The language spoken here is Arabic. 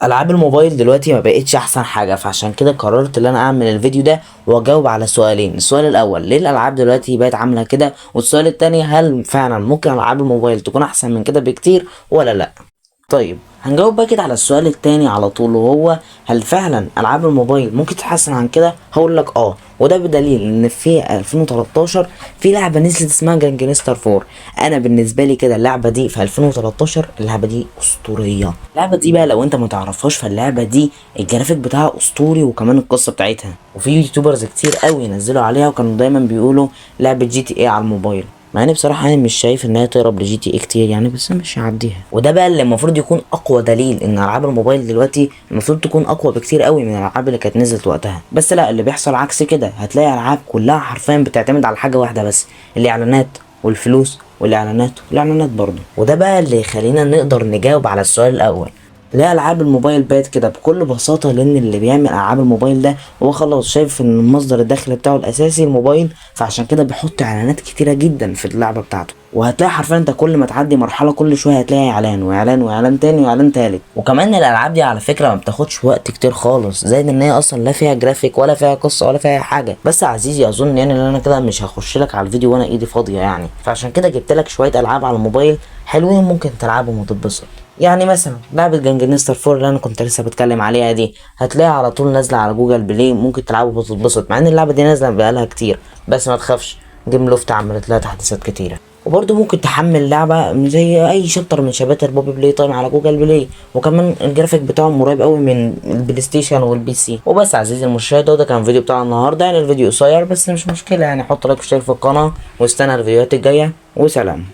العاب الموبايل دلوقتي ما بقتش احسن حاجه، فعشان كده قررت ان انا اعمل الفيديو ده واجاوب على سؤالين. السؤال الاول، ليه الالعاب دلوقتي بقت عامله كده؟ والسؤال التاني، هل فعلا ممكن العاب الموبايل تكون احسن من كده بكتير ولا لا؟ طيب هنجاوب بقى كده على السؤال التاني على طول، وهو هل فعلا العاب الموبايل ممكن تتحسن عن كده؟ هقول لك وده بدليل ان في 2013 في لعبه نزلت اسمها جانجستر 4. انا بالنسبه لي كده اللعبه دي في 2013 اللعبه دي اسطوريه. اللعبه دي بقى لو انت ما تعرفهاش، فاللعبه دي الجرافيك بتاعها اسطوري وكمان القصه بتاعتها، وفي يوتيوبرز كتير قوي نزلوا عليها وكانوا دايما بيقولوا لعبه جي تي اي على الموبايل. مع اني بصراحه مش شايف ان هي تقرب لجي تي اي كتير يعني، بس أنا مش هعديها. وده بقى اللي المفروض يكون اقوى دليل ان العاب الموبايل دلوقتي المفروض تكون اقوى بكتير قوي من الالعاب اللي كانت نزلت وقتها. بس لا، اللي بيحصل عكس كده. هتلاقي العاب كلها حرفيا بتعتمد على حاجه واحده بس، الاعلانات والفلوس والاعلانات والاعلانات برضه. وده بقى اللي يخلينا نقدر نجاوب على السؤال الاول، ليه العاب الموبايل بقت كده؟ بكل بساطه لان اللي بيعمل العاب الموبايل ده هو خلاص شايف ان مصدر الدخل بتاعه الاساسي الموبايل، فعشان كده بيحط اعلانات كتيره جدا في اللعبه بتاعته. وهتلاقي حرفيا انت كل ما تعدي مرحله كل شويه هتلاقي اعلان واعلان واعلان تاني واعلان تالت. وكمان الالعاب دي على فكره ما بتاخدش وقت كتير خالص، زائد ان هي اصلا لا فيها جرافيك ولا فيها قصه ولا فيها حاجه. بس يا عزيزي اظن يعني ان انا كده مش هخش لك على الفيديو وانا ايدي فاضيه يعني، فعشان كده جبت لك شويه العاب على الموبايل حلوين ممكن تلعبهم وتتبسط. يعني مثلا لعبة جانجستر 4 اللي انا كنت لسه بتكلم عليها دي، هتلاقيها على طول نازلة على جوجل بلاي، ممكن تلعبها وتتبسط، مع ان اللعبة دي نازلة بقالها كتير. بس ما تخافش، جيم لوفت عملت لها تحديثات كتيرة. وبرضه ممكن تحمل لعبة زي اي شابتر من شباتر البوبي بلاي تايم على جوجل بلاي، وكمان الجرافيك بتاعهم قريب قوي من البلاي ستيشن والبي سي. وبس عزيزي المشاهد، ده كان الفيديو بتاعنا النهارده. يعني الفيديو قصير بس مش مشكلة يعني، حط لايك واشترك في القناة واستنى الفيديوهات الجاية، وسلام.